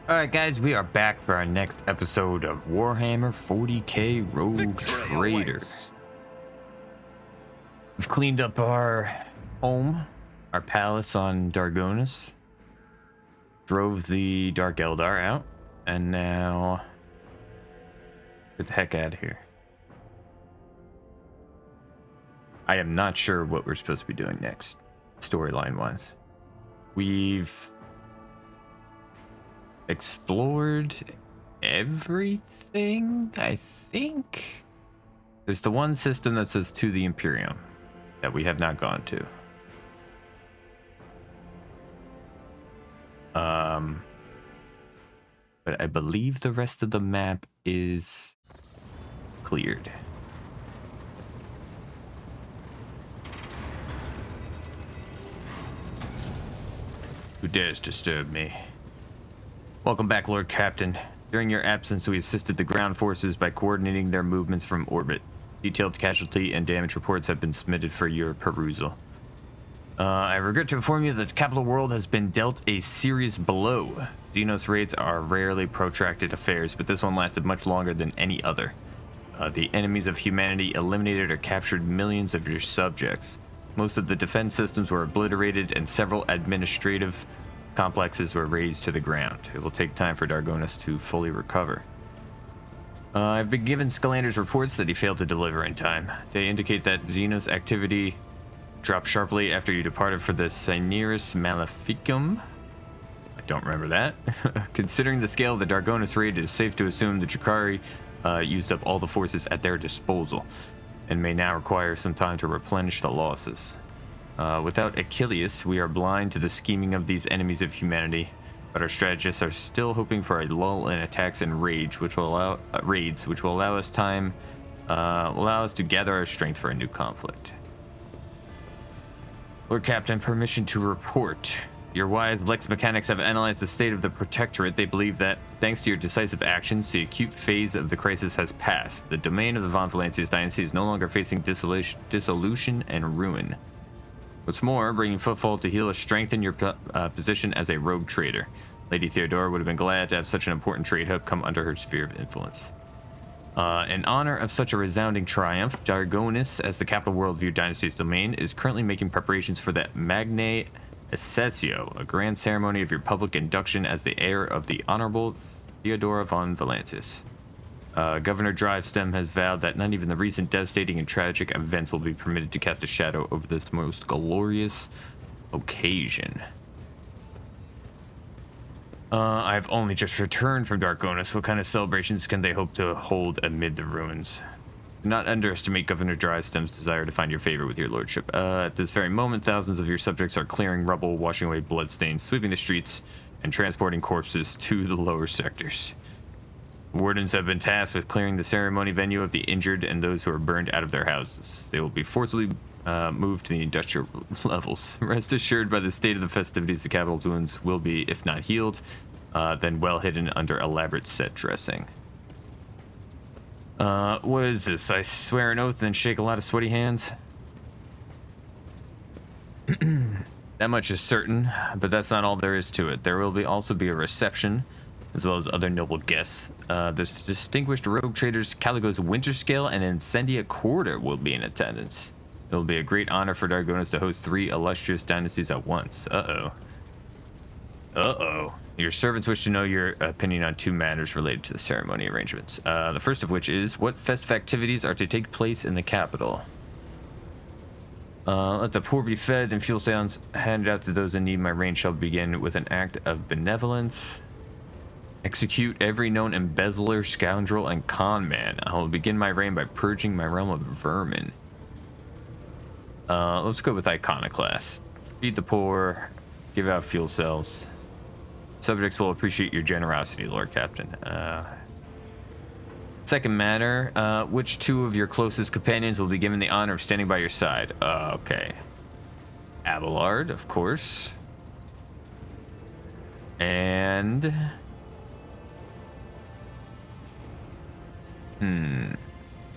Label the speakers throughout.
Speaker 1: Alright guys, we are back for our next episode of Warhammer 40k Rogue Trader. We've cleaned up our home, our palace on Dargonus, drove the Dark Eldar out, and now get the heck out of here. I am not sure what we're supposed to be doing next, storyline wise. We've explored everything, I think. There's the one system that says to the Imperium that we have not gone to. But I believe the rest of the map is cleared. Who dares disturb me? Welcome back, Lord Captain. During your absence, we assisted the ground forces by coordinating their movements from orbit. Detailed casualty and damage reports have been submitted for your perusal. I regret to inform you that the capital world has been dealt a serious blow. Xenos raids are rarely protracted affairs, but this one lasted much longer than any other. The enemies of humanity eliminated or captured millions of your subjects. Most of the defense systems were obliterated, and several administrative complexes were razed to the ground. It will take time for Dargonus to fully recover. I've been given Scalander's reports that he failed to deliver in time. They indicate that Xenos activity dropped sharply after you departed for the Cineris Maleficum. I don't remember that. Considering the scale of the Dargonus raid, it is safe to assume the Drukhari used up all the forces at their disposal and may now require some time to replenish the losses. Without Achilles, we are blind to the scheming of these enemies of humanity, but our strategists are still hoping for a lull in attacks and raids, which will allow us to gather our strength for a new conflict. Lord Captain, permission to report. Your wise Lex mechanics have analyzed the state of the Protectorate. They believe that, thanks to your decisive actions, the acute phase of the crisis has passed. The domain of the Von Valancius dynasty is no longer facing dissolution and ruin. What's more, bringing footfall to heal has strengthened your position as a rogue trader. Lady Theodora would have been glad to have such an important trade hub come under her sphere of influence. In honor of such a resounding triumph, Dargonus, as the capital worldview dynasty's domain, is currently making preparations for the Magnae Accessio, a grand ceremony of your public induction as the heir of the Honorable Theodora von Valancius. Governor Drivestem has vowed that not even the recent devastating and tragic events will be permitted to cast a shadow over this most glorious occasion. I've only just returned from Dargonus. What kind of celebrations can they hope to hold amid the ruins? Do not underestimate Governor Drivestem's desire to find your favor with your lordship. At this very moment, thousands of your subjects are clearing rubble, washing away bloodstains, sweeping the streets, and transporting corpses to the lower sectors. Wardens have been tasked with clearing the ceremony venue of the injured and those who are burned out of their houses. They will be forcibly moved to the industrial levels. Rest assured, by the state of the festivities, the capital's wounds will be, if not healed, then well hidden under elaborate set dressing. What is this? I swear an oath and shake a lot of sweaty hands? That much is certain, but that's not all there is to it. There will also be a reception, as well as other noble guests. The distinguished rogue traders Caligo's Winterscale and Incendia Quarter will be in attendance. It will be a great honor for Dargonus to host 3 illustrious dynasties at once. Your servants wish to know your opinion on 2 matters related to the ceremony arrangements. The first of which is, what festive activities are to take place in the capital? Let the poor be fed and fuel sounds handed out to those in need. My reign shall begin with an act of benevolence. Execute every known embezzler, scoundrel, and con man. I will begin my reign by purging my realm of vermin. Let's go with Iconoclast. Feed the poor, give out fuel cells. Subjects will appreciate your generosity, Lord Captain. Second matter, which 2 of your closest companions will be given the honor of standing by your side? Okay. Abelard, of course. And...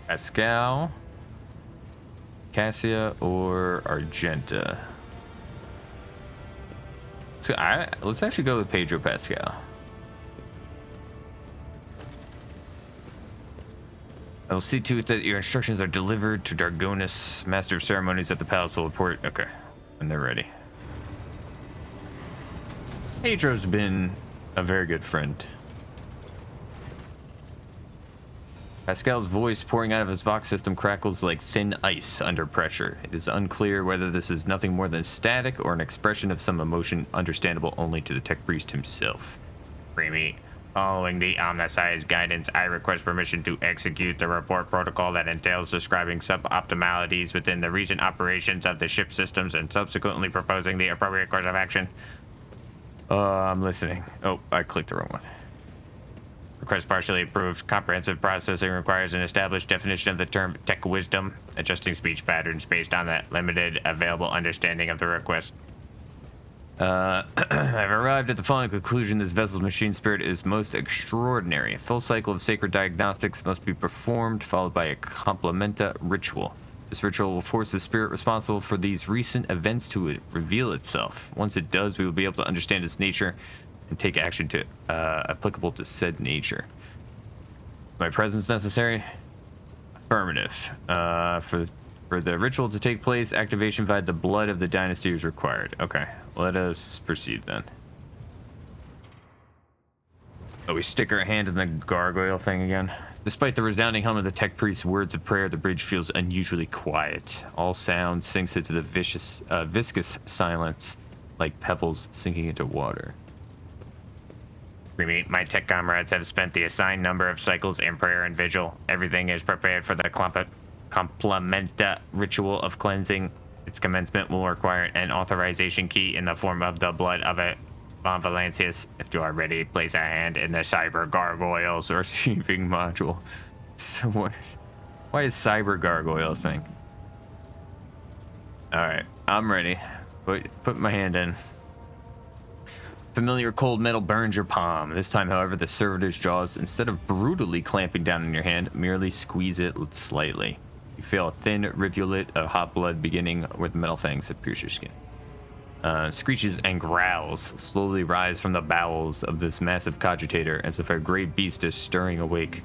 Speaker 1: Pascal, Cassia, or Argenta? So let's actually go with Pedro Pascal. I will see to it that your instructions are delivered to Dargonus, Master of Ceremonies at the Palace will report. Okay, when they're ready. Pedro's been a very good friend. Pascal's voice pouring out of his Vox system crackles like thin ice under pressure. It is unclear whether this is nothing more than static or an expression of some emotion understandable only to the tech priest himself. Creamy. Following the Omnissiah's guidance, I request permission to execute the report protocol that entails describing suboptimalities within the recent operations of the ship systems and subsequently proposing the appropriate course of action. I'm listening. Oh, I clicked the wrong one. Request partially approved. Comprehensive processing requires an established definition of the term tech wisdom, adjusting speech patterns based on the limited available understanding of the request. I've arrived at the following conclusion. This vessel's machine spirit is most extraordinary. A full cycle of sacred diagnostics must be performed, followed by a complementa ritual. This ritual will force the spirit responsible for these recent events to reveal itself. Once it does, we will be able to understand its nature and take action to applicable to said nature. My presence necessary? Affirmative. For the ritual to take place, activation via the blood of the dynasty is required. Okay, let us proceed then. Oh, we stick our hand in the gargoyle thing again. Despite the resounding hum of the tech priest's words of prayer, the bridge feels unusually quiet. All sound sinks into the viscous silence, like pebbles sinking into water. My tech comrades have spent the assigned number of cycles in prayer and vigil. Everything is prepared for the complementa ritual of cleansing. Its commencement will require an authorization key in the form of the blood of a Von Valancius. If you are ready, place a hand in the cyber gargoyles receiving module. So why is cyber gargoyle a thing? Alright, I'm ready. Put my hand in. Familiar cold metal burns your palm. This time, however, the servitor's jaws, instead of brutally clamping down on your hand, merely squeeze it slightly. You feel a thin rivulet of hot blood beginning where the metal fangs that pierce your skin. Screeches and growls slowly rise from the bowels of this massive cogitator as if a great beast is stirring awake.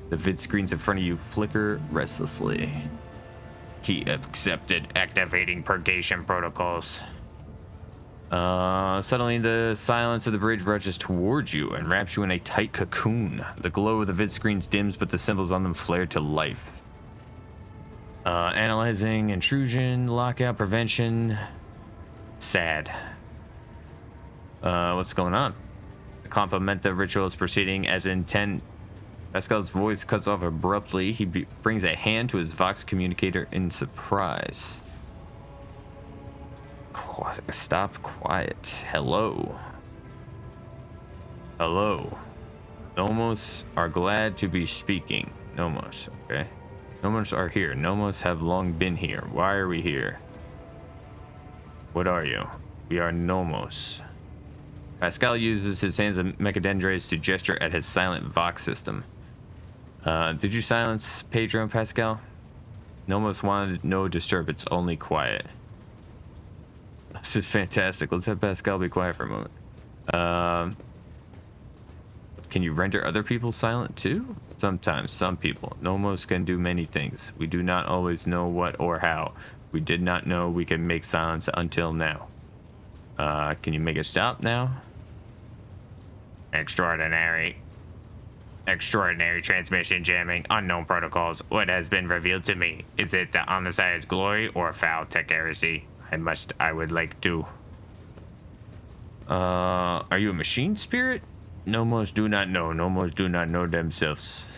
Speaker 1: The vid screens in front of you flicker restlessly. Key accepted. Activating purgation protocols. Suddenly the silence of the bridge rushes towards you and wraps you in a tight cocoon. The glow of the vid screens dims, but the symbols on them flare to life. Analyzing intrusion, lockout prevention. Sad. What's going on? The complementa ritual is proceeding as intent. Pascal's voice cuts off abruptly. He brings a hand to his Vox communicator in surprise. Stop quiet. Hello. Hello. Nomos are glad to be speaking. Nomos, okay. Nomos are here. Nomos have long been here. Why are we here? What are you? We are Nomos. Pascal uses his hands and mechadendres to gesture at his silent Vox system. Did you silence Pedro and Pascal? Nomos wanted no disturbance, only quiet. This is fantastic. Let's have Pascal be quiet for a moment. Can you render other people silent too? Sometimes, some people. Nomos can do many things. We do not always know what or how. We did not know we could make silence until now. Can you make it stop now? Extraordinary transmission jamming, unknown protocols. What has been revealed to me? Is it the Omnissiah's glory or foul tech heresy? I would like to. Are you a machine spirit? Nomos do not know. Nomos do not know themselves.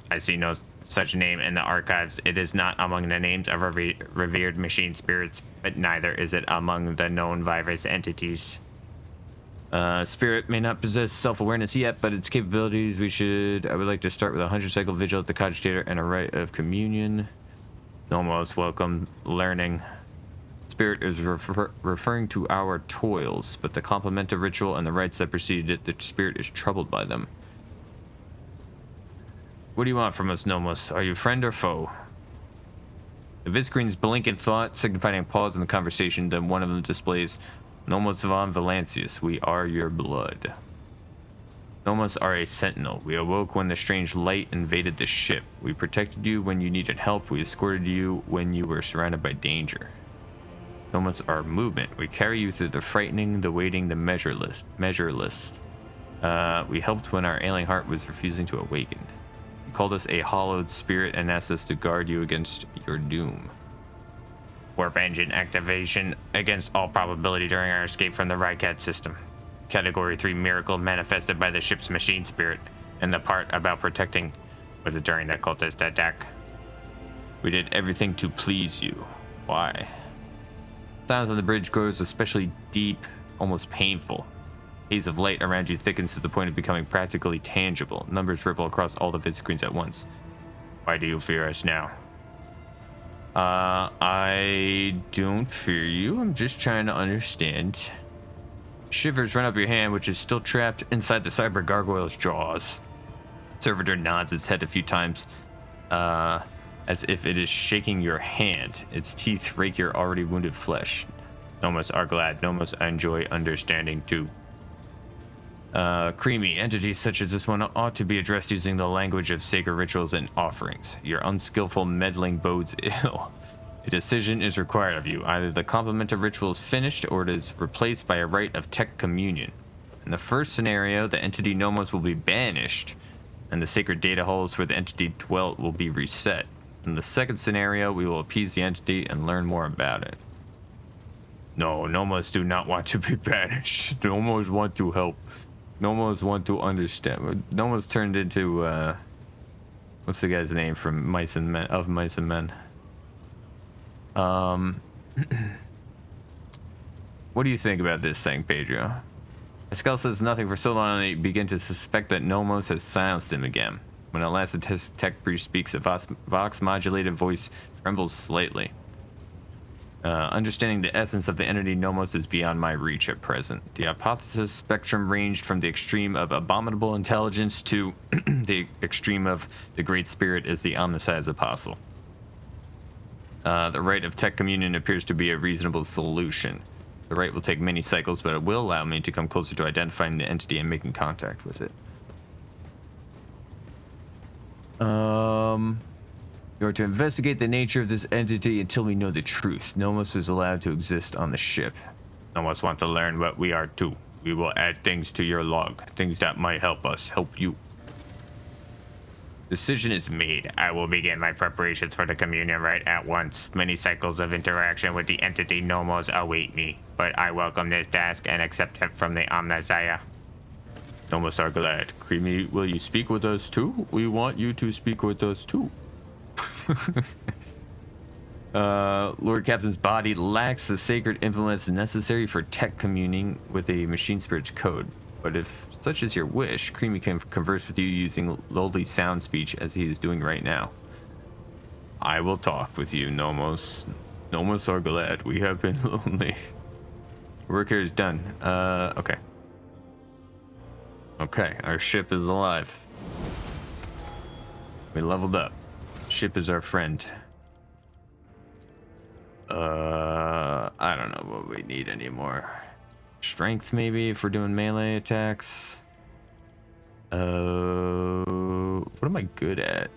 Speaker 1: I see no such name in the archives. It is not among the names of revered machine spirits, but neither is it among the known virus entities. Spirit may not possess self-awareness yet, but its capabilities I would like to start with a 100-cycle vigil at the cogitator and a rite of communion. Nomos welcome learning. Spirit is referring to our toils, but the complementa ritual and the rites that preceded it, the spirit is troubled by them. What do you want from us, Nomos? Are you friend or foe? The vid screens blink in thought, signifying a pause in the conversation, then one of them displays Nomos von Valancius, we are your blood. Nomos are a sentinel. We awoke when the strange light invaded the ship. We protected you when you needed help. We escorted you when you were surrounded by danger. Nomos are movement. We carry you through the frightening, the waiting, the measureless. We helped when our ailing heart was refusing to awaken. You called us a hallowed spirit and asked us to guard you against your doom. Warp engine activation against all probability during our escape from the Rycat system. Category 3 miracle manifested by the ship's machine spirit, and the part about protecting was it during the cultist attack. We did everything to please you. Why? Sounds on the bridge grows especially deep, almost painful. Haze of light around you thickens to the point of becoming practically tangible. Numbers ripple across all the vid screens at once. Why do you fear us now? I don't fear you. I'm just trying to understand. Shivers run up your hand, which is still trapped inside the cyber gargoyle's jaws. Servitor nods its head a few times, as if it is shaking your hand. Its teeth rake your already wounded flesh. Nomos are glad. Nomos enjoy understanding too. Creamy, entities such as this one ought to be addressed using the language of sacred rituals and offerings. Your unskillful meddling bodes ill. A decision is required of you. Either the complement of ritual is finished or it is replaced by a rite of tech communion. In the first scenario, the entity Nomos will be banished, and the sacred data halls where the entity dwelt will be reset. In the second scenario, we will appease the entity and learn more about it. No, Nomos do not want to be banished. Nomos want to help. Nomos want to understand. Nomos turned into, what's the guy's name from Mice and Men, of Mice and Men? What do you think about this thing, Pedro? Pascal says nothing for so long, and they begin to suspect that Nomos has silenced him again. When at last the tech breach speaks, a vox-modulated voice trembles slightly. Understanding the essence of the entity Nomos is beyond my reach at present. The hypothesis spectrum ranged from the extreme of abominable intelligence to the extreme of the great spirit is the omniscience apostle. The rite of tech communion appears to be a reasonable solution. The rite will take many cycles, but it will allow me to come closer to identifying the entity and making contact with it. You are to investigate the nature of this entity until we know the truth. Nomos is allowed to exist on the ship. Nomos want to learn what we are too. We will add things to your log, things that might help us, help you. Decision is made. I will begin my preparations for the communion rite at once. Many cycles of interaction with the entity Nomos await me, but I welcome this task and accept it from the Omnissiah. Nomos are glad. Creamy, will you speak with us too? We want you to speak with us too. Lord Captain's body lacks the sacred implements necessary for tech communing with a machine spirit's code. But if such is your wish, Creamy can converse with you using lowly sound speech as he is doing right now. I will talk with you, Nomos. Nomos are glad. We have been lonely. Work here is done. Okay. Okay, our ship is alive. We leveled up. Ship is our friend. I don't know what we need anymore. Strength, maybe, if we're doing melee attacks. What am I good at?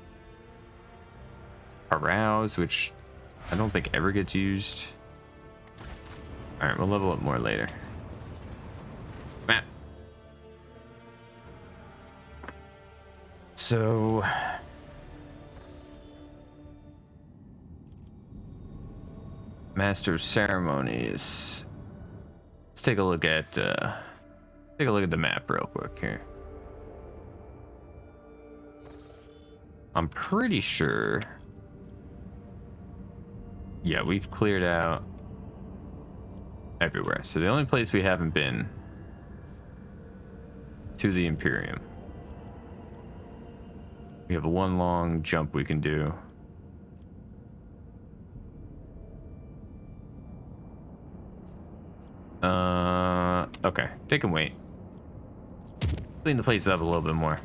Speaker 1: Arouse, which I don't think ever gets used. Alright, we'll level up more later. Map. So... Master of Ceremonies. Let's take a look at the map real quick here. I'm pretty sure. Yeah, we've cleared out everywhere. So the only place we haven't been to the Imperium. We have one long jump we can do. Okay, they can wait. Clean the place up a little bit more.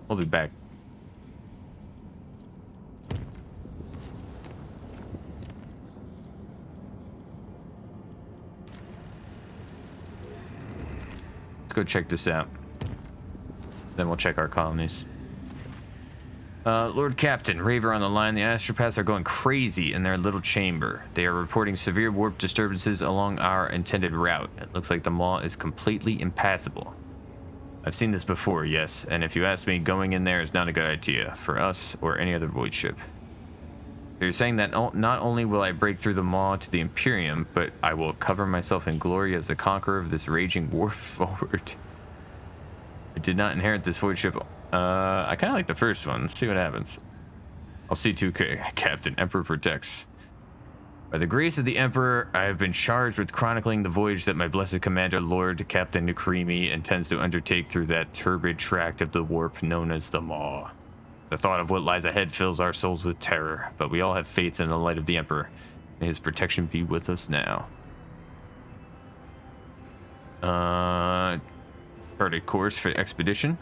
Speaker 1: We'll be back. Let's go check this out. Then we'll check our colonies. Lord Captain, Raver on the line. The astropaths are going crazy in their little chamber. They are reporting severe warp disturbances along our intended route. It looks like the maw is completely impassable. I've seen this before, yes, and if you ask me, going in there is not a good idea for us or any other void ship. They're saying that not only will I break through the maw to the Imperium, but I will cover myself in glory as the conqueror of this raging warp forward. I did not inherit this void ship. I kind of like the first one. Let's see what happens. I'll see C2K, Captain. Emperor protects. By the grace of the Emperor, I have been charged with chronicling the voyage that my blessed commander, Lord Captain Nukrimi, intends to undertake through that turbid tract of the warp known as the Maw. The thought of what lies ahead fills our souls with terror, but we all have faith in the light of the Emperor. May his protection be with us now. Chart a course for expedition.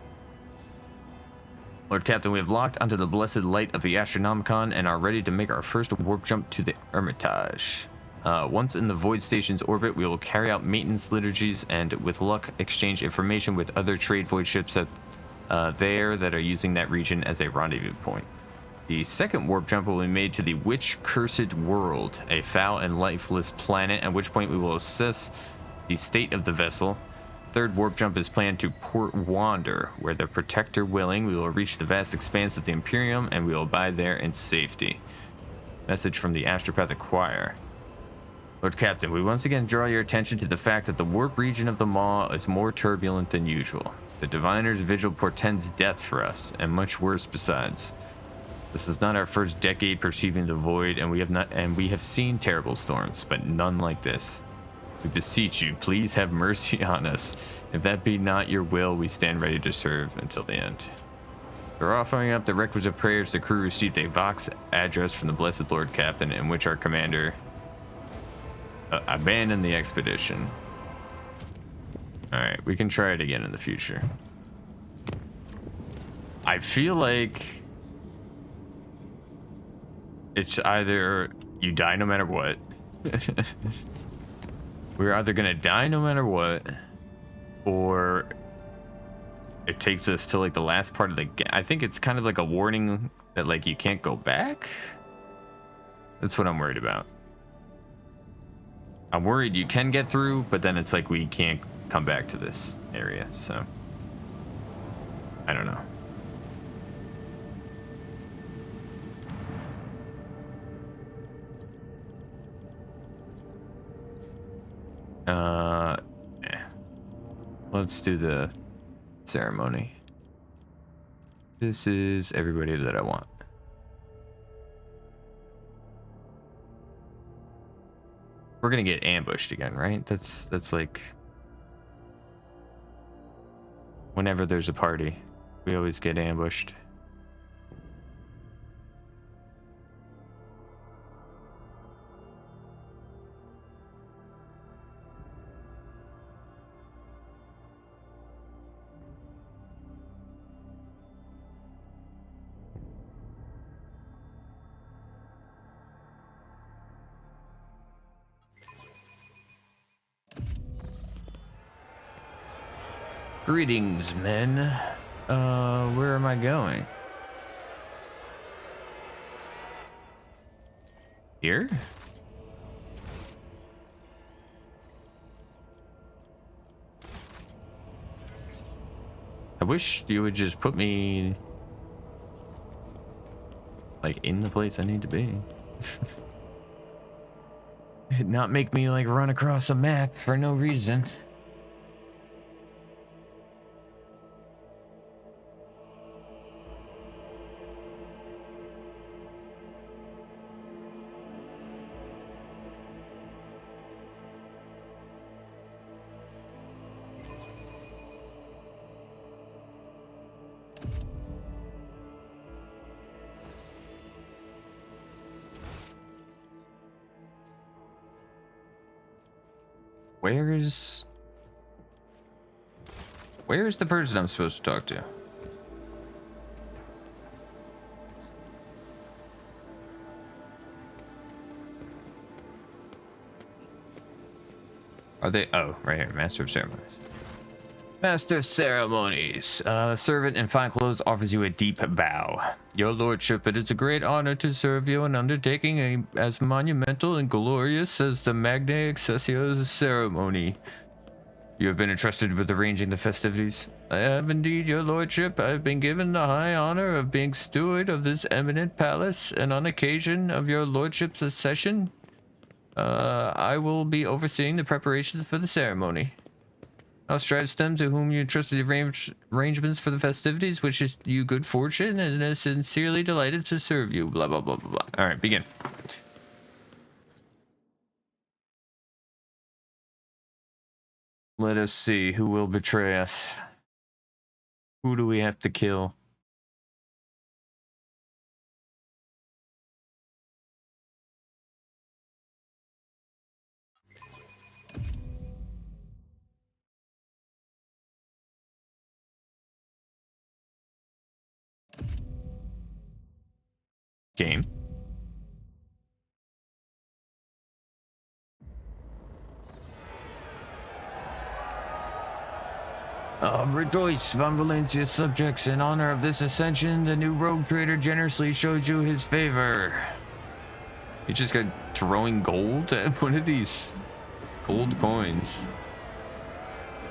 Speaker 1: Lord Captain, we have locked onto the blessed light of the Astronomicon and are ready to make our first warp jump to the Hermitage. Once in the Void Station's orbit, we will carry out maintenance liturgies and, with luck, exchange information with other trade void ships that are using that region as a rendezvous point. The second warp jump will be made to the Witch-Cursed World, a foul and lifeless planet, at which point we will assess the state of the vessel. Third warp jump is planned to Port Wander, where the Protector willing, we will reach the vast expanse of the Imperium and we will abide there in safety. Message from the Astropathic Choir. Lord Captain, we once again draw your attention to the fact that the warp region of the Maw is more turbulent than usual. The Diviner's vigil portends death for us, and much worse besides. This is not our first decade perceiving the void, and we have seen terrible storms, but none like this. We beseech you, please have mercy on us. If that be not your will, we stand ready to serve until the end. For offering up the requisite prayers, the crew received a Vox address from the Blessed Lord Captain, in which our commander abandoned the expedition. Alright, we can try it again in the future. I feel like it's either you die no matter what. We're either gonna die no matter what, or it takes us to like the last part of the game. I think it's kind of like a warning that like you can't go back. That's what I'm worried about. I'm worried you can get through, but then it's like we can't come back to this area, so I don't know. Let's do the ceremony. This is everybody that I want. We're gonna get ambushed again, right? That's like whenever there's a party, we always get ambushed. Greetings, men. Where am I going? Here? I wish you would just put me like in the place I need to be. Not make me like run across a map for no reason. Where's the person I'm supposed to talk to? Are they? Oh, right here, Master of Ceremonies. Master of Ceremonies, servant in fine clothes offers you a deep bow. Your lordship, it is a great honor to serve you in undertaking as monumental and glorious as the Magna Accessio ceremony. You have been entrusted with arranging the festivities. I have indeed, your lordship. I have been given the high honor of being steward of this eminent palace, and on occasion of your lordship's accession, I will be overseeing the preparations for the ceremony. I'll strive stem to whom you entrusted the arrangements for the festivities, which is you good fortune, and is sincerely delighted to serve you. Blah, blah, blah, blah, blah. All right, begin. Let us see who will betray us. Who do we have to kill? Game. Rejoice, Von Valencia's subjects. In honor of this ascension, the new rogue trader generously shows you his favor. He just got throwing gold at one of these gold coins.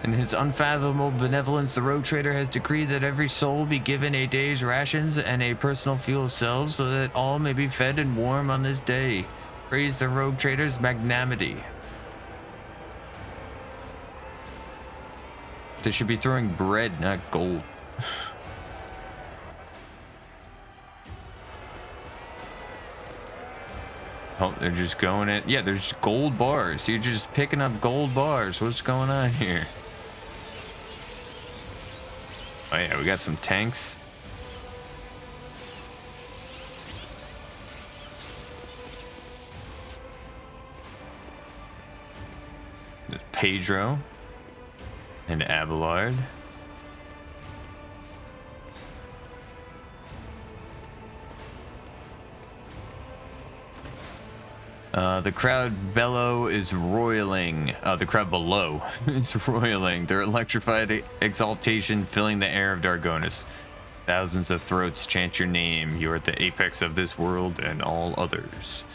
Speaker 1: In his unfathomable benevolence, the rogue trader has decreed that every soul be given a day's rations and a personal fuel cell so that all may be fed and warm on this day. Praise the rogue trader's magnanimity. They should be throwing bread, not gold. Oh, they're just going at... Yeah, there's gold bars. You're just picking up gold bars. What's going on here? Oh yeah, we got some tanks. There's Pedro and Abelard. The crowd below is roiling. The crowd below is roiling. Their electrified exaltation filling the air of Dargonus. Thousands of throats chant your name. You are at the apex of this world and all others.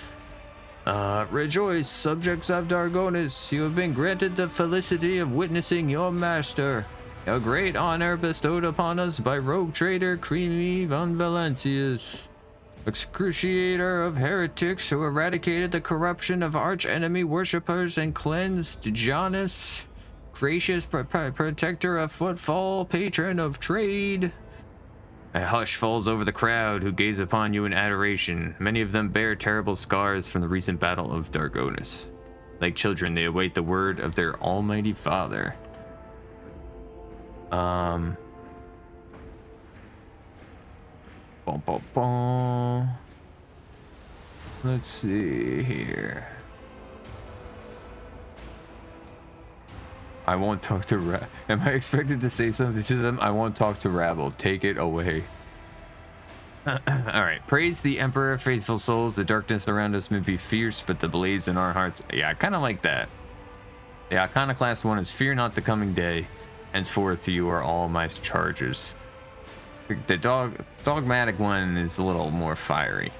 Speaker 1: Rejoice, subjects of Dargonus. You have been granted the felicity of witnessing your master. A great honor bestowed upon us by rogue trader Creamy Von Valencius, excruciator of heretics who eradicated the corruption of arch-enemy worshippers and cleansed Janus, gracious protector of footfall, patron of trade. A hush falls over the crowd, who gaze upon you in adoration. Many of them bear terrible scars from the recent battle of Dargonus. Like children, they await the word of their almighty father. Bum, bum, bum. Let's see here. I won't talk to Am I expected to say something to them? I won't talk to Rabble. Take it away. Alright. Praise the Emperor, faithful souls. The darkness around us may be fierce, but the blaze in our hearts... Yeah, I kind of like that. The iconoclast one is fear not the coming day. Henceforth to you are all my charges. The dogmatic one is a little more fiery.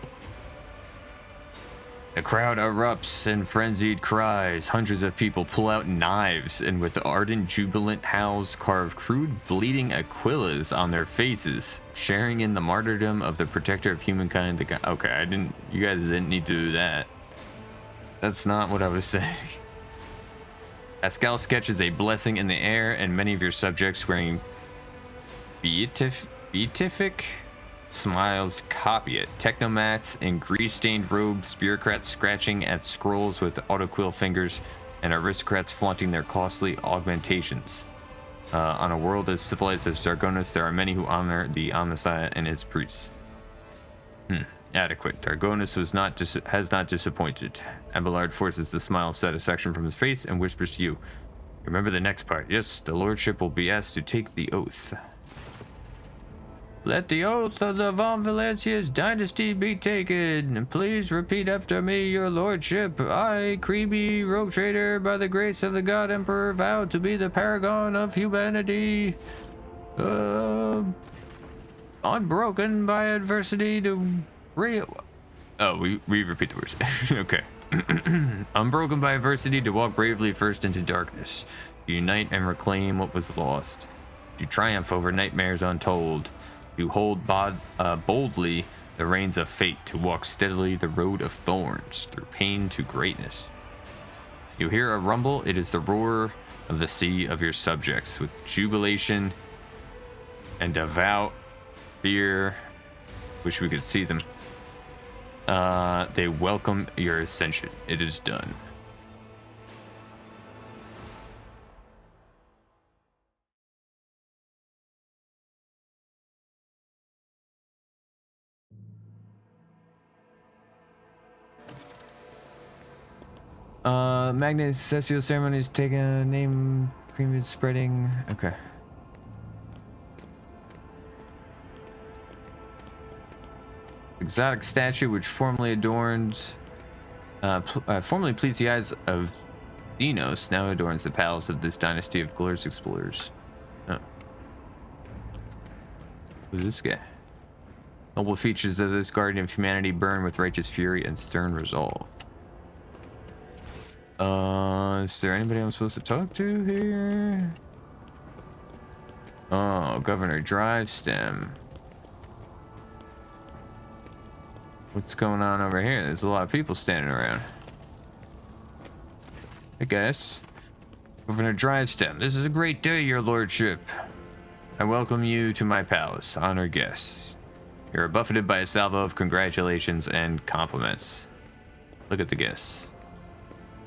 Speaker 1: The crowd erupts in frenzied cries. Hundreds of people pull out knives and with ardent, jubilant howls carve crude, bleeding Aquillas on their faces, sharing in the martyrdom of the protector of humankind. Okay, you guys didn't need to do that. That's not what I was saying. Pascal sketches a blessing in the air, and many of your subjects wearing beatific smiles copy it. Technomats in grease-stained robes, bureaucrats scratching at scrolls with autoquill fingers, and aristocrats flaunting their costly augmentations. On a world as civilized as Dargonus, there are many who honor the Omnissiah and his priests. Adequate. Dargonus has not disappointed. Abelard forces the smile of satisfaction from his face and whispers to you. Remember the next part. Yes, the lordship will be asked to take the oath. Let the oath of the Von Valancius dynasty be taken. Please repeat after me, your lordship. I, creamy rogue trader, by the grace of the God Emperor, vow to be the paragon of humanity. Unbroken by adversity to Oh, we repeat the words. Okay. Unbroken by adversity to walk bravely first into darkness. To unite and reclaim what was lost. To triumph over nightmares untold. To hold boldly the reins of fate. To walk steadily the road of thorns. Through pain to greatness. You hear a rumble. It is the roar of the sea of your subjects. With jubilation and devout fear. Wish we could see them. They welcome your ascension. It is done. Magnus Cecil ceremony is taking a name, cream is spreading. Okay. Exotic statue which formerly pleased the eyes of Dinos, now adorns the palace of this dynasty of glorious explorers. Oh. Who's this guy? Noble features of this guardian of humanity burn with righteous fury and stern resolve. Is there anybody I'm supposed to talk to here? Oh, Governor Drivestem. What's going on over here? There's a lot of people standing around. I guess. Governor Drivestem, this is a great day, your lordship. I welcome you to my palace, honored guests. You're buffeted by a salvo of congratulations and compliments. Look at the guests.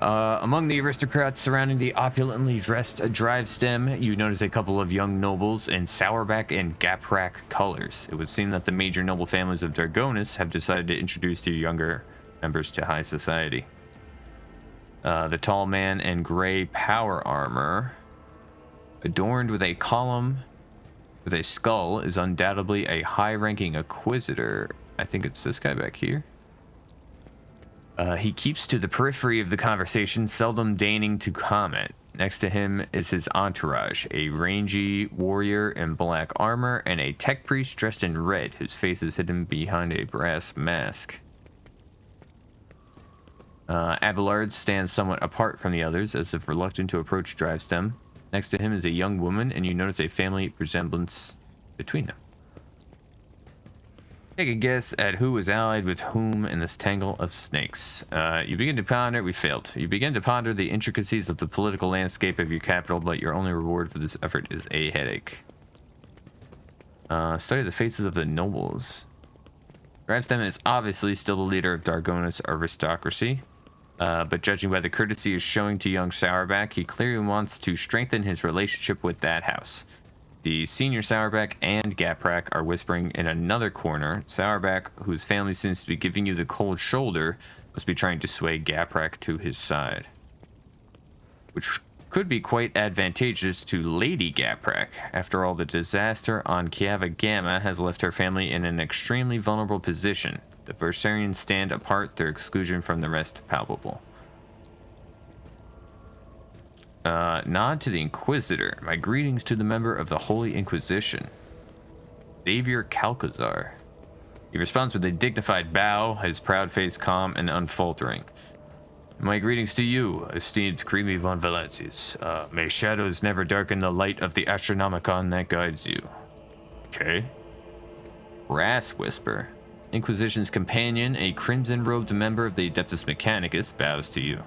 Speaker 1: Among the aristocrats surrounding the opulently dressed Drivestem, you notice a couple of young nobles in sourback and gaprak colors. It would seem that the major noble families of Dargonus have decided to introduce their younger members to high society. The tall man in gray power armor, adorned with a column with a skull, is undoubtedly a high-ranking inquisitor. I think it's this guy back here. He keeps to the periphery of the conversation, seldom deigning to comment. Next to him is his entourage, a rangy warrior in black armor and a tech priest dressed in red, whose face is hidden behind a brass mask. Abelard stands somewhat apart from the others, as if reluctant to approach Drivestem. Next to him is a young woman, and you notice a family resemblance between them. Take a guess at who was allied with whom in this tangle of snakes. You begin to ponder. We failed. You begin to ponder the intricacies of the political landscape of your capital, but your only reward for this effort is a headache. Study the faces of the nobles. Drivestem is obviously still the leader of Dargonus aristocracy, but judging by the courtesy he's showing to young Sourback, he clearly wants to strengthen his relationship with that house. The senior Sourback and Gaprak are whispering in another corner. Sourback, whose family seems to be giving you the cold shoulder, must be trying to sway Gaprak to his side, which could be quite advantageous to Lady Gaprak. After all, the disaster on Kiava Gamma has left her family in an extremely vulnerable position. The Versarians stand apart, their exclusion from the rest palpable. Nod to the Inquisitor. My greetings to the member of the Holy Inquisition, Xavier Calcazar. He responds with a dignified bow, his proud face calm and unfaltering. My greetings to you, esteemed Creamy von Valancius. May shadows never darken the light of the Astronomicon that guides you. Okay. Brass Whisper. Inquisition's companion, a crimson-robed member of the Adeptus Mechanicus, bows to you.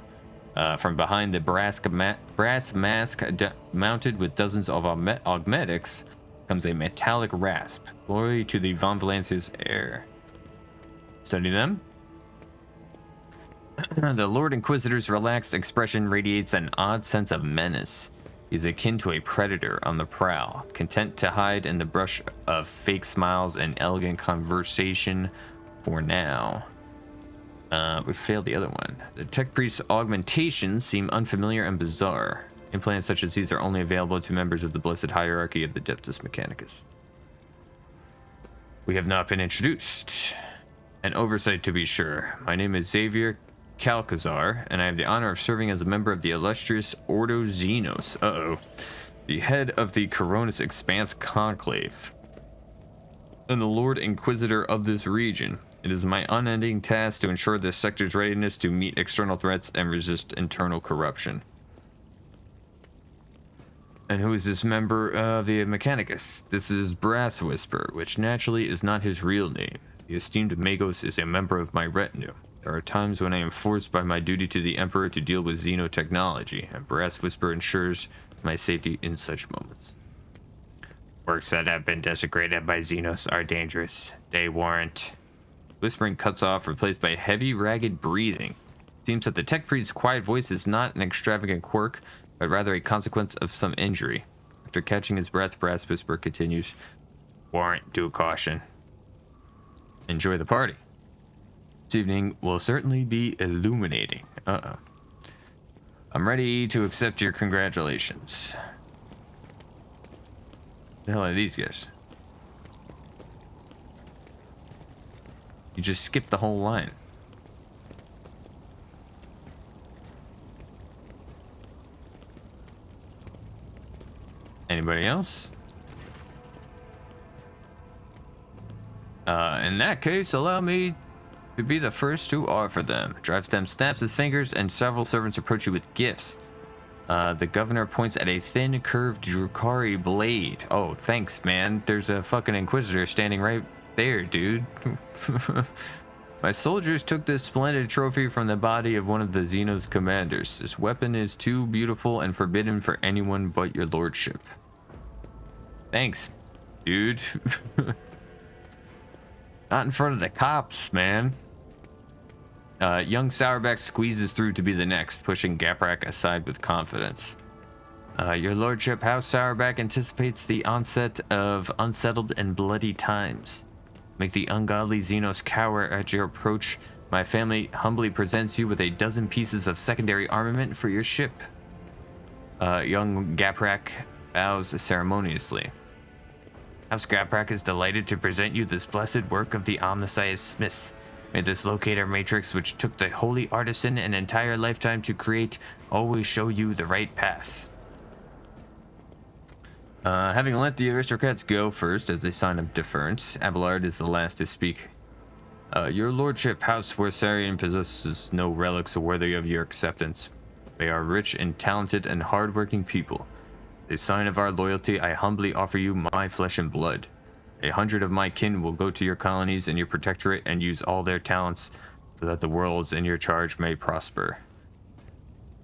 Speaker 1: From behind the brass mask mounted with dozens of augmetics comes a metallic rasp. Glory to the Von Valancius heir. Study them. The Lord Inquisitor's relaxed expression radiates an odd sense of menace. He's akin to a predator on the prowl, content to hide in the brush of fake smiles and elegant conversation for now. We failed the other one. The tech priest's augmentations seem unfamiliar and bizarre. Implants such as these are only available to members of the blessed hierarchy of the Adeptus Mechanicus. We have not been introduced. An oversight, to be sure. My name is Xavier Calcazar, and I have the honor of serving as a member of the illustrious Ordo Xenos. The head of the Coronis Expanse Conclave, and the Lord Inquisitor of this region. It is my unending task to ensure this sector's readiness to meet external threats and resist internal corruption. And who is this member of the Mechanicus? This is Brass Whisper, which naturally is not his real name. The esteemed Magos is a member of my retinue. There are times when I am forced by my duty to the Emperor to deal with xenotechnology, and Brass Whisper ensures my safety in such moments. Works that have been desecrated by Xenos are dangerous. They warrant... Whispering cuts off, replaced by heavy, ragged breathing. Seems that the tech priest's quiet voice is not an extravagant quirk, but rather a consequence of some injury. After catching his breath, Brass Whisper continues, warrant due caution. Enjoy the party. This evening will certainly be illuminating. I'm ready to accept your congratulations. The hell are these guys? You just skipped the whole line. Anybody else? In that case, allow me to be the first to offer them. Drivestem snaps his fingers, and several servants approach you with gifts. The governor points at a thin, curved Drukhari blade. Oh, thanks, man. There's a fucking Inquisitor standing right there, dude. My soldiers took this splendid trophy from the body of one of the Xenos commanders. This weapon is too beautiful and forbidden for anyone but your lordship. Thanks, dude. Not in front of the cops, man. Young Sourback squeezes through to be the next, pushing Gaprak aside with confidence. Your lordship, how Sourback anticipates the onset of unsettled and bloody times. Make the ungodly Xenos cower at your approach. My family humbly presents you with a dozen pieces of secondary armament for your ship. Young Gaprak bows ceremoniously. House Gaprak is delighted to present you this blessed work of the Omniscience Smiths. May this locator matrix, which took the holy artisan an entire lifetime to create, always show you the right path. Having let the aristocrats go first as a sign of deference, Abelard is the last to speak. Your lordship, House Worsarian, possesses no relics worthy of your acceptance. They are rich and talented and hard-working people. As a sign of our loyalty, I humbly offer you my flesh and blood. 100 of my kin will go to your colonies and your protectorate and use all their talents so that the worlds in your charge may prosper.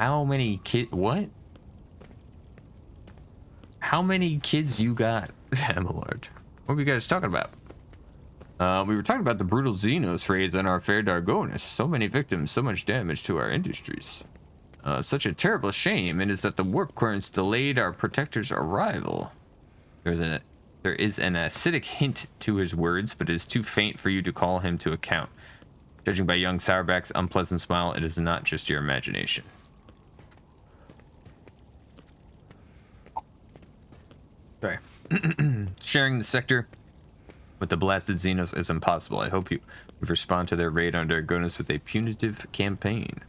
Speaker 1: How many what? How many kids you got, Abelard? What were you guys talking about? We were talking about the brutal Xenos raids on our fair Dargonus. So many victims, so much damage to our industries. Such a terrible shame it is that the warp currents delayed our protector's arrival. There is an acidic hint to his words, but it is too faint for you to call him to account. Judging by young Sourback's unpleasant smile, it is not just your imagination. Sorry. Sharing the sector with the blasted Xenos is impossible. I hope you respond to their raid on Dargonus with a punitive campaign.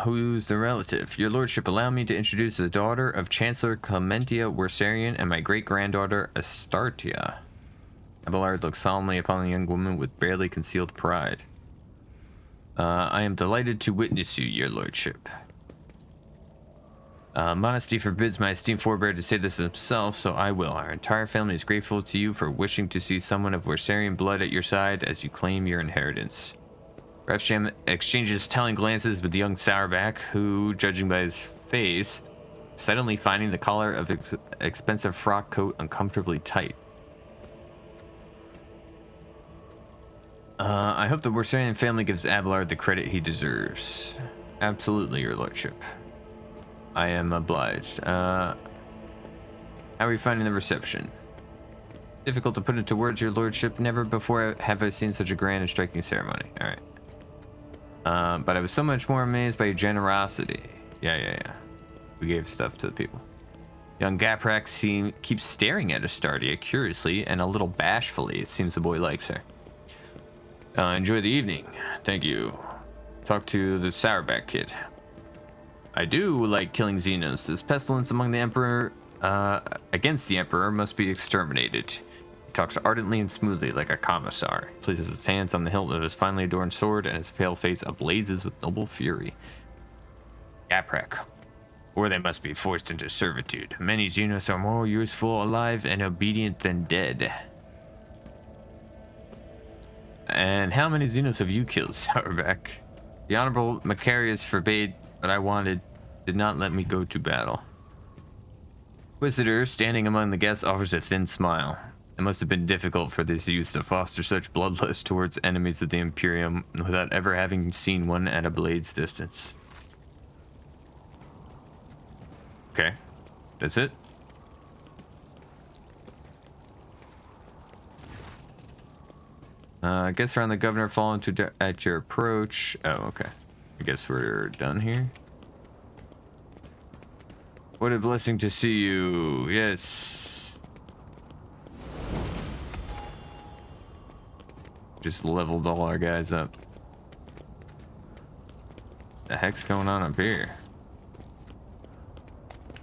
Speaker 1: Who's the relative? Your lordship, allow me to introduce the daughter of Chancellor Clementia Worsarian and my great-granddaughter Astartia. Abelard looks solemnly upon the young woman with barely concealed pride. I am delighted to witness you, your lordship. Modesty forbids my esteemed forebear to say this himself, so I will. Our entire family is grateful to you for wishing to see someone of Worsarian blood at your side as you claim your inheritance. Refsham exchanges telling glances with the young Sourback, who, judging by his face, suddenly finding the collar of his expensive frock coat uncomfortably tight. I hope the Worsarian family gives Abelard the credit he deserves. Absolutely, your lordship. I am obliged. How are you finding the reception? Difficult to put into words, your lordship. Never before have I seen such a grand and striking ceremony. Alright. But I was so much more amazed by your generosity. Yeah. We gave stuff to the people. Young Gaprak keeps staring at Astardia curiously and a little bashfully. It seems the boy likes her. Enjoy the evening. Thank you. Talk to the Sourback kid. I do like killing Xenos. This pestilence among the Emperor, against the Emperor must be exterminated. He talks ardently and smoothly like a commissar. He places his hands on the hilt of his finely adorned sword and his pale face ablazes with noble fury. Gaprak. Or they must be forced into servitude. Many Xenos are more useful alive and obedient than dead. And how many Xenos have you killed, Sourback? The Honorable Macarius forbade what I wanted, did not let me go to battle. Inquisitor, standing among the guests, offers a thin smile. It must have been difficult for this youth to foster such bloodlust towards enemies of the Imperium without ever having seen one at a blade's distance. Okay, that's it. I guess around the governor falling to at your approach. Oh, okay. I guess we're done here. What a blessing to see you. Yes. Just leveled all our guys up. The heck's going on up here?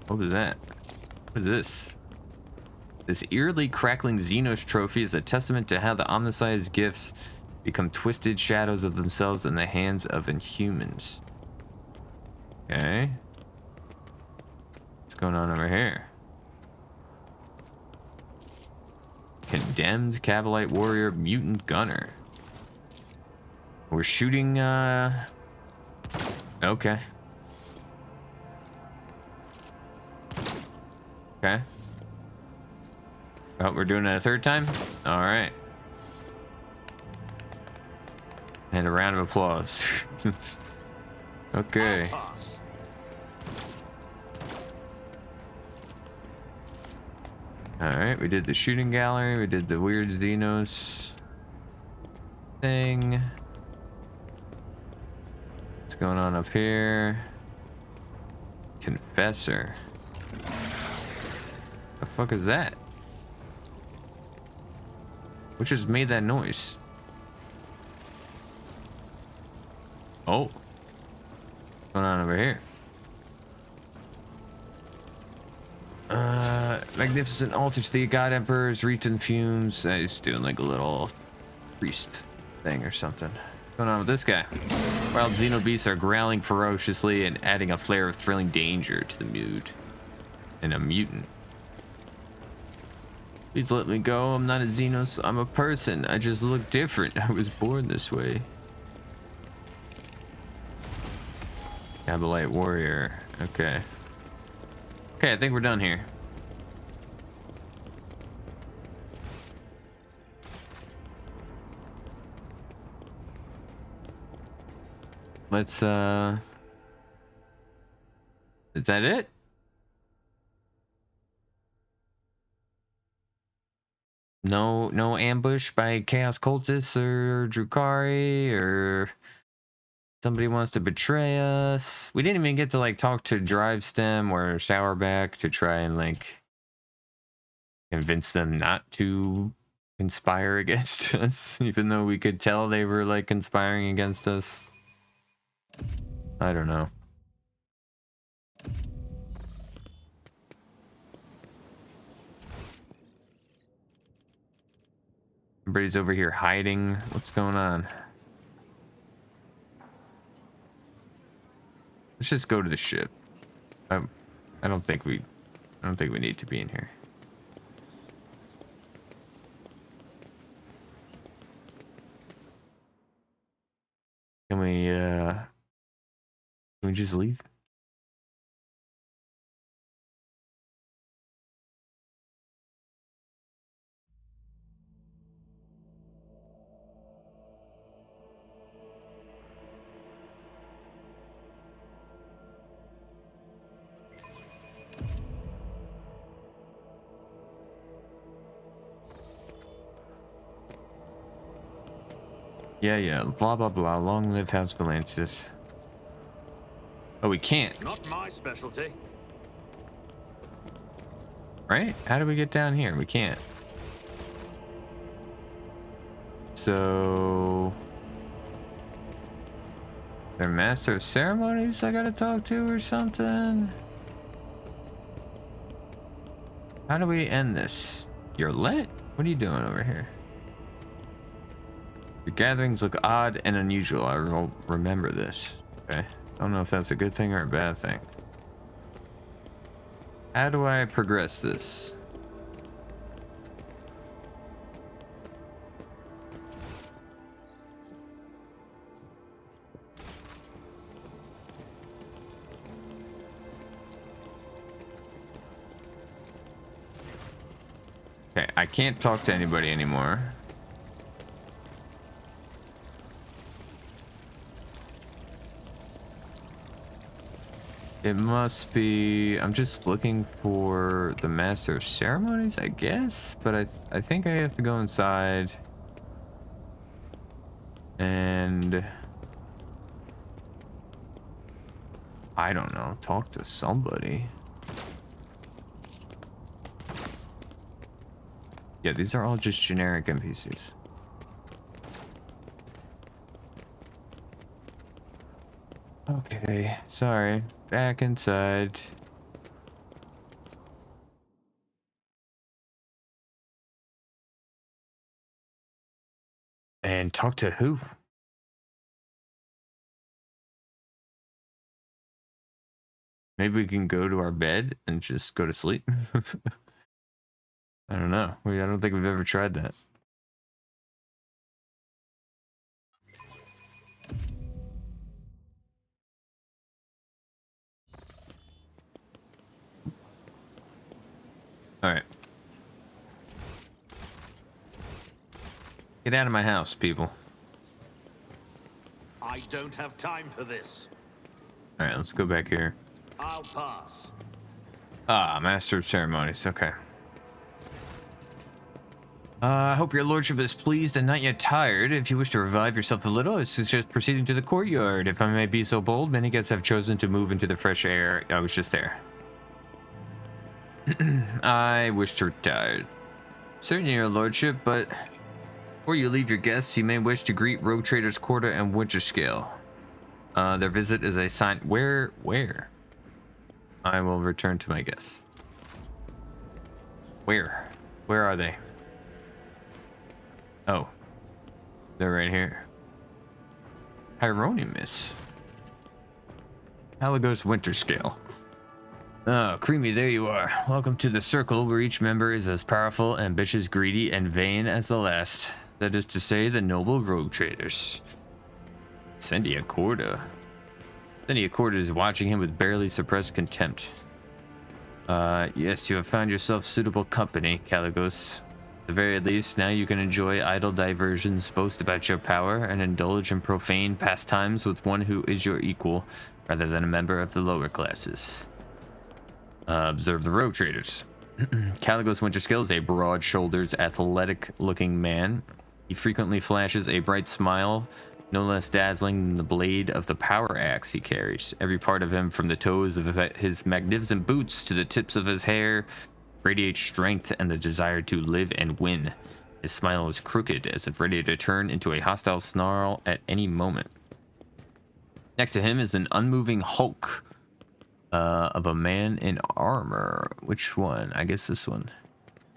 Speaker 1: What was that? What is this? This eerily crackling Xenos trophy is a testament to how the omniscience gifts become twisted shadows of themselves in the hands of inhumans. Okay. What's going on over here? Condemned Cavalite warrior mutant gunner. We're shooting okay. Okay. Oh, we're doing it a third time? All right. And a round of applause. Okay. All right, we did the shooting gallery. We did the weird Xenos thing. What's going on up here? Confessor. The fuck is that? What just made that noise? Oh. What's going on over here? Magnificent altar to the God Emperor's reeked in fumes. He's doing like a little priest thing or something. What's going on with this guy? Wild xenobeasts are growling ferociously and adding a flare of thrilling danger to the mood. And a mutant. Please let me go. I'm not a Xenos. I'm a person. I just look different. I was born this way. Cabalite warrior. Okay. Okay, I think we're done here. Let's, is that it? No ambush by Chaos Cultists or Drukhari or somebody wants to betray us. We didn't even get to like talk to Drivestem or Sourback to try and like convince them not to conspire against us, even though we could tell they were like conspiring against us. I don't know. Everybody's over here hiding. What's going on? Let's just go to the ship. I don't think we need to be in here. Can we just leave? Yeah, blah blah blah. Long live House Valantis. Oh, we can't.
Speaker 2: Not my specialty.
Speaker 1: Right? How do we get down here? We can't. So... their master of ceremonies I gotta talk to or something? How do we end this? You're lit? What are you doing over here? Your gatherings look odd and unusual. I will remember this. Okay. I don't know if that's a good thing or a bad thing. How do I progress this? Okay, I can't talk to anybody anymore. It must be... I'm just looking for the Master of Ceremonies, I guess? But I think I have to go inside. And... I don't know. Talk to somebody. Yeah, these are all just generic NPCs. Okay, sorry. Back inside. And talk to who? Maybe we can go to our bed and just go to sleep. I don't know. I don't think we've ever tried that. All right. Get out of my house, people.
Speaker 2: I don't have time for this.
Speaker 1: All right, let's go back here.
Speaker 2: I'll pass.
Speaker 1: Ah, Master of Ceremonies. Okay. I hope your lordship is pleased and not yet tired. If you wish to revive yourself a little, I suggest proceeding to the courtyard. If I may be so bold, many guests have chosen to move into the fresh air. I was just there. I wish to retire. Certainly, your lordship, but before you leave your guests, you may wish to greet Rogue Traders Quarter and Winterscale. Their visit is a sign. Where? I will return to my guests. Where are they? Oh, they're right here. Hieronymus. Halagos Winterscale. Oh, Creamy, there you are. Welcome to the circle where each member is as powerful, ambitious, greedy, and vain as the last. That is to say, the noble rogue traders. Sendia Corda. Sendia Corda is watching him with barely suppressed contempt. Yes, you have found yourself suitable company, Halagos. At the very least, now you can enjoy idle diversions, boast about your power, and indulge in profane pastimes with one who is your equal, rather than a member of the lower classes. Observe the rogue traders. Halagos Winterscale is a broad-shoulders, athletic-looking man. He frequently flashes a bright smile, no less dazzling than the blade of the power axe he carries. Every part of him, from the toes of his magnificent boots to the tips of his hair, radiates strength and the desire to live and win. His smile is crooked, as if ready to turn into a hostile snarl at any moment. Next to him is an unmoving hulk of a man in armor. Which one? I guess this one.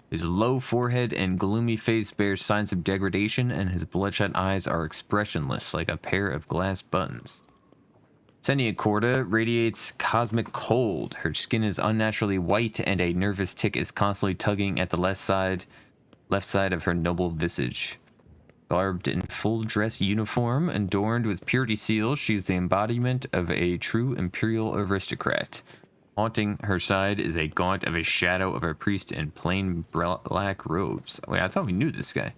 Speaker 1: His low forehead and gloomy face bears signs of degradation, and his bloodshot eyes are expressionless, like a pair of glass buttons. Sendia Corda radiates cosmic cold. Her skin is unnaturally white, and a nervous tick is constantly tugging at the left side of her noble visage. Garbed in full dress uniform, adorned with purity seals, she is the embodiment of a true imperial aristocrat. Haunting her side is a gaunt of a shadow of a priest in plain black robes. Wait, I thought we knew this guy.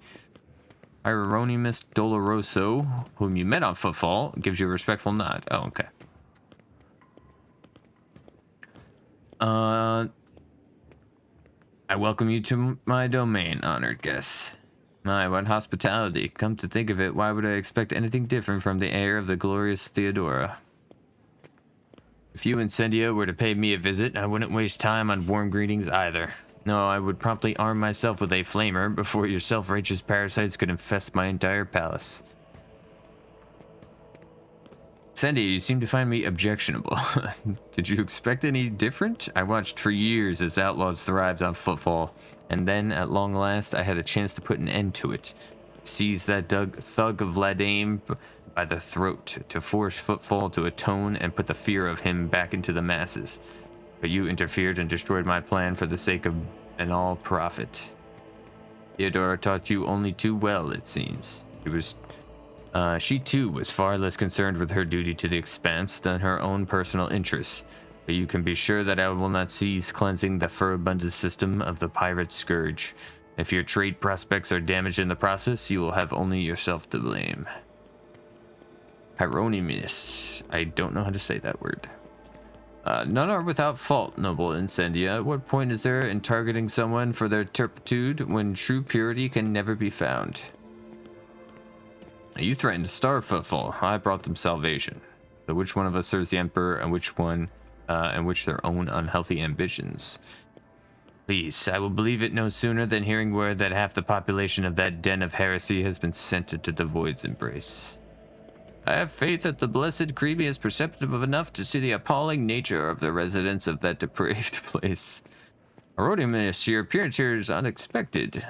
Speaker 1: Hieronymus Doloroso, whom you met on Footfall, gives you a respectful nod. Oh, okay. I welcome you to my domain, honored guests. My, what hospitality. Come to think of it, why would I expect anything different from the heir of the glorious Theodora? If you and Sendia were to pay me a visit, I wouldn't waste time on warm greetings either. No, I would promptly arm myself with a flamer before your self-righteous parasites could infest my entire palace. Sandy, you seem to find me objectionable. Did you expect any different? I watched for years as outlaws thrived on footfall, and then, at long last, I had a chance to put an end to it. Seize that thug of Ladame by the throat, to force footfall to atone and put the fear of him back into the masses. But you interfered and destroyed my plan for the sake of an all profit. Theodora taught you only too well, it seems. She too was far less concerned with her duty to the Expanse than her own personal interests. But you can be sure that I will not cease cleansing the furibundous system of the pirate scourge. If your trade prospects are damaged in the process, you will have only yourself to blame. Hieronymus. I don't know how to say that word. None are without fault, noble Incendia. What point is there in targeting someone for their turpitude when true purity can never be found? You threatened to starve Footfall. I brought them salvation. So which one of us serves the Emperor and which their own unhealthy ambitions? Please, I will believe it no sooner than hearing word that half the population of that den of heresy has been sent into the Void's embrace. I have faith that the blessed Creamy is perceptive enough to see the appalling nature of the residents of that depraved place. Hieronymus, your appearance here is unexpected.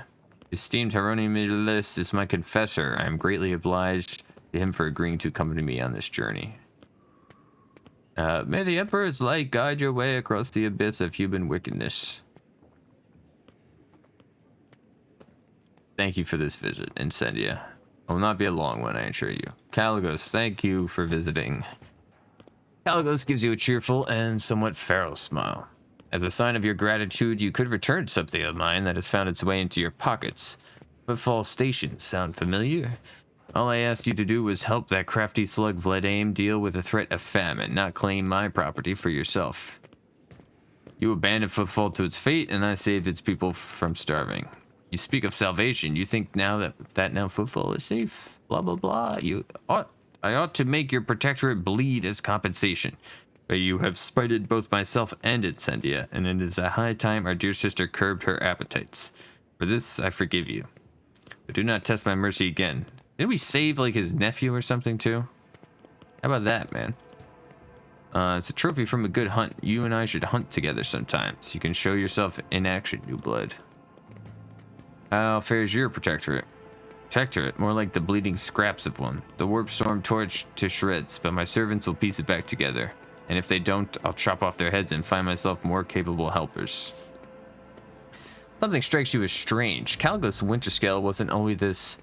Speaker 1: Esteemed Hieronymus is my confessor. I am greatly obliged to him for agreeing to accompany me on this journey. May the Emperor's light guide your way across the abyss of human wickedness. Thank you for this visit, Incendia. It will not be a long one, I assure you. Caligos, thank you for visiting. Caligos gives you a cheerful and somewhat feral smile. As a sign of your gratitude, you could return something of mine that has found its way into your pockets. Footfall Station, sound familiar? All I asked you to do was help that crafty slug Vladame deal with the threat of famine, not claim my property for yourself. You abandoned Footfall to its fate, and I saved its people from starving. You speak of salvation. You think now that now Footfall is safe? Blah, blah, blah. I ought to make your protectorate bleed as compensation. But you have spited both myself and Incendia, and it is a high time our dear sister curbed her appetites. For this, I forgive you. But do not test my mercy again. Didn't we save, like, his nephew or something, too? How about that, man? It's a trophy from a good hunt. You and I should hunt together sometimes. You can show yourself in action, new blood. How fares your protectorate? Protectorate, more like the bleeding scraps of one. The warp storm torch to shreds, but my servants will piece it back together. And if they don't, I'll chop off their heads and find myself more capable helpers. Something strikes you as strange. Caligos Winterscale wasn't always this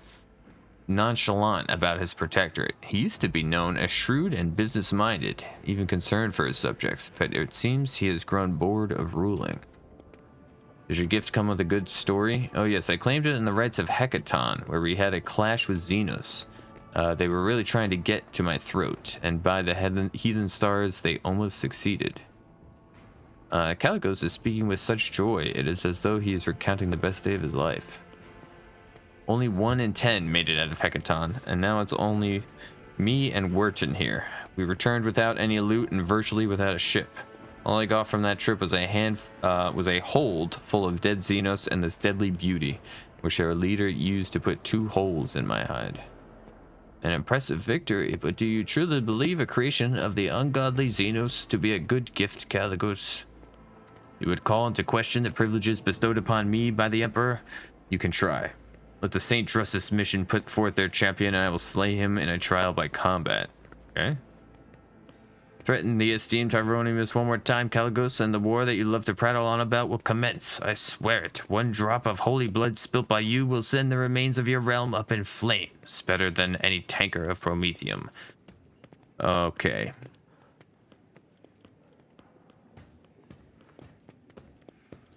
Speaker 1: nonchalant about his protectorate. He used to be known as shrewd and business-minded, even concerned for his subjects, but it seems he has grown bored of ruling. Does your gift come with a good story? Oh yes, I claimed it in the rites of Hecaton, where we had a clash with Xenos. They were really trying to get to my throat, and by the heathen stars, they almost succeeded. Caligos is speaking with such joy, it is as though he is recounting the best day of his life. Only 1 in 10 made it out of Hecaton, and now it's only me and Wurton here. We returned without any loot and virtually without a ship. All I got from that trip was a hold full of dead Xenos and this deadly beauty, which our leader used to put 2 holes in my hide. An impressive victory, but do you truly believe a creation of the ungodly Xenos to be a good gift, Caligos? You would call into question the privileges bestowed upon me by the Emperor? You can try. Let the Saint Drusus mission put forth their champion, and I will slay him in a trial by combat. Okay? Threaten the esteemed Hieronymus one more time, Caligos, and the war that you love to prattle on about will commence. I swear it. 1 drop of holy blood spilt by you will send the remains of your realm up in flames, better than any tanker of Promethium. Okay.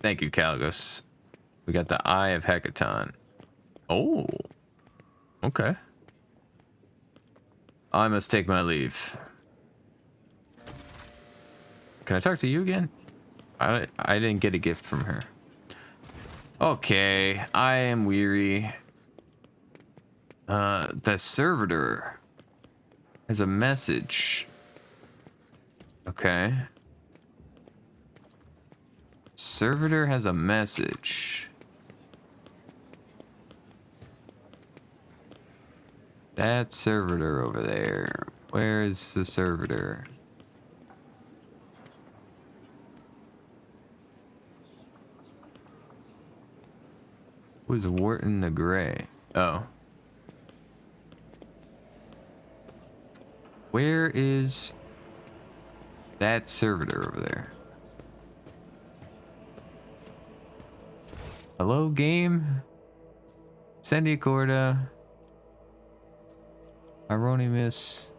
Speaker 1: Thank you, Caligos. We got the Eye of Hecaton. Oh. Okay. I must take my leave. Can I talk to you again? I didn't get a gift from her. Okay, I am weary. The servitor has a message. Okay. Servitor has a message. That servitor over there. Where is the servitor? Who's Wharton the Gray? Oh. Where is that servitor over there? Hello, game? Sandy Corda. Hieronymus.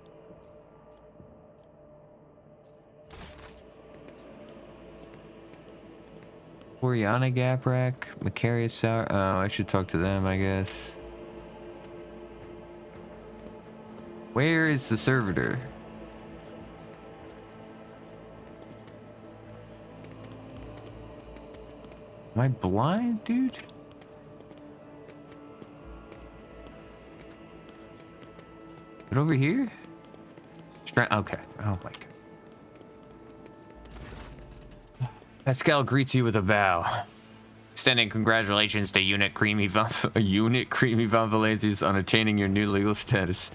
Speaker 1: Oriana Gaprak. Macarius Sour. Oh, I should talk to them, I guess. Where is the servitor? Am I blind, dude? But over here? Okay. Oh my god. Pascal greets you with a bow. Extending congratulations to Unit Creamy Von Valentis on attaining your new legal status.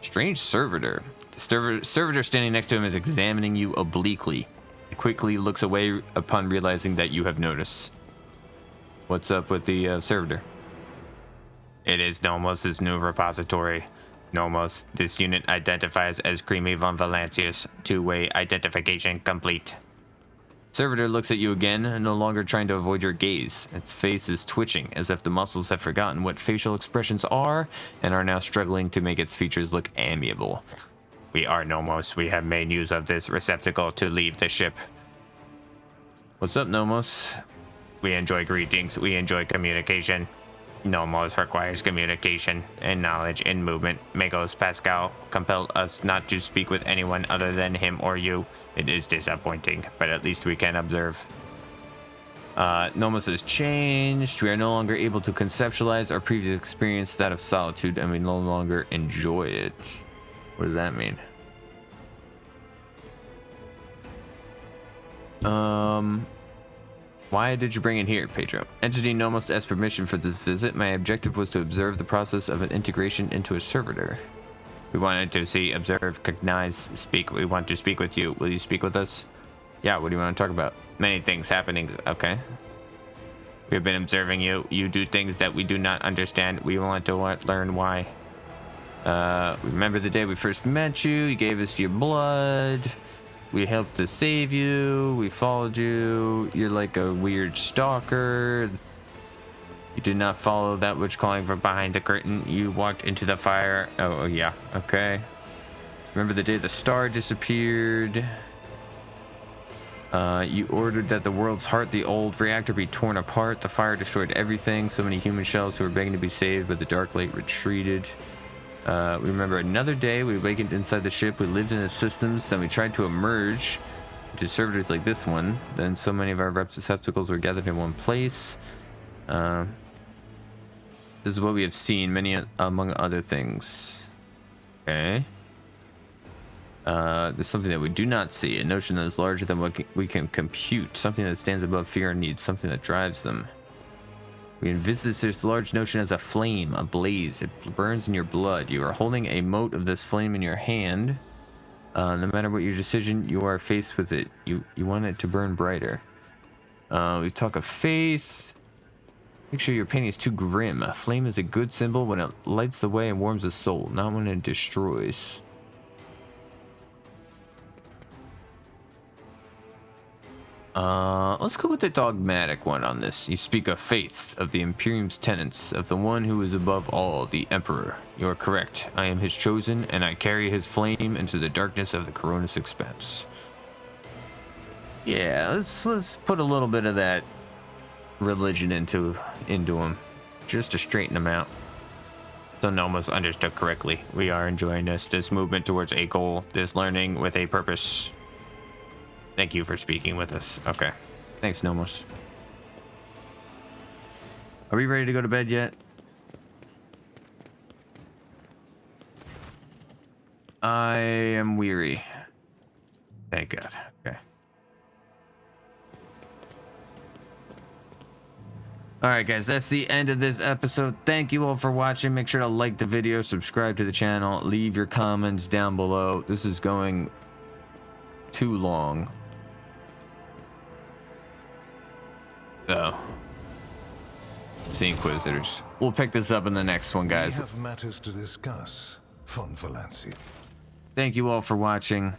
Speaker 1: Strange servitor. The servitor standing next to him is examining you obliquely. He quickly looks away upon realizing that you have noticed. What's up with the servitor? It is Nomos' new repository. Nomos, this unit identifies as Creamy Von Valancius. Two-way identification complete. Servitor looks at you again, no longer trying to avoid your gaze. Its face is twitching, as if the muscles have forgotten what facial expressions are, and are now struggling to make its features look amiable. We are Nomos. We have made use of this receptacle to leave the ship. What's up, Nomos? We enjoy greetings. We enjoy communication. Nomos requires communication and knowledge in movement. Magos Pascal compelled us not to speak with anyone other than him or you. It is disappointing, but at least we can observe. Nomos has changed. We are no longer able to conceptualize our previous experience, that of solitude, and we no longer enjoy it. What does that mean? Why did you bring it here, Pedro? Entity Nomos asked permission for this visit. My objective was to observe the process of an integration into a servitor. We wanted to see, observe, cognize, speak. We want to speak with you. Will you speak with us? Yeah, what do you want to talk about? Many things happening. Okay. We have been observing you. You do things that we do not understand. We want to learn why. Remember the day we first met you? You gave us your blood. We helped to save you. We followed you. You're like a weird stalker. You did not follow that which calling from behind the curtain. You walked into the fire. Oh, yeah. Okay. Remember the day the star disappeared? You ordered that the world's heart, the old reactor, be torn apart. The fire destroyed everything. So many human shells who were begging to be saved, but the dark light retreated. We remember another day we awakened inside the ship. We lived in the systems. Then we tried to emerge into servitors like this one. Then so many of our receptacles were gathered in one place. This is what we have seen, many among other things. Okay. There's something that we do not see. A notion that is larger than what we can compute. Something that stands above fear and needs. Something that drives them. We envisage this large notion as a flame, a blaze. It burns in your blood. You are holding a mote of this flame in your hand. No matter what your decision, you are faced with it. You want it to burn brighter. We talk of faith. Make sure your painting is too grim. A flame is a good symbol when it lights the way and warms the soul, not when it destroys. Let's go with the dogmatic one on this. You speak of faiths, of the Imperium's tenets, of the one who is above all, the Emperor. You are correct. I am his chosen, and I carry his flame into the darkness of the Coronis expanse. Yeah, let's put a little bit of that religion into him, just to straighten him out. So Nomos understood correctly. We are enjoying this movement towards a goal, this learning with a purpose. Thank you for speaking with us. Okay. Thanks, Nomos. Are we ready to go to bed yet? I am weary. Thank God. Okay. All right, guys, that's the end of this episode. Thank you all for watching. Make sure to like the video, subscribe to the channel, leave your comments down below. This is going too long. So, see Inquisitors. We'll pick this up in the next one, guys.
Speaker 3: We have matters to discuss, Von Valanci.
Speaker 1: Thank you all for watching.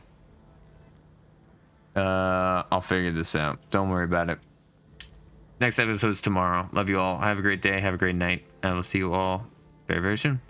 Speaker 1: I'll figure this out. Don't worry about it. Next episode's tomorrow. Love you all. Have a great day. Have a great night. I will see you all very, very soon.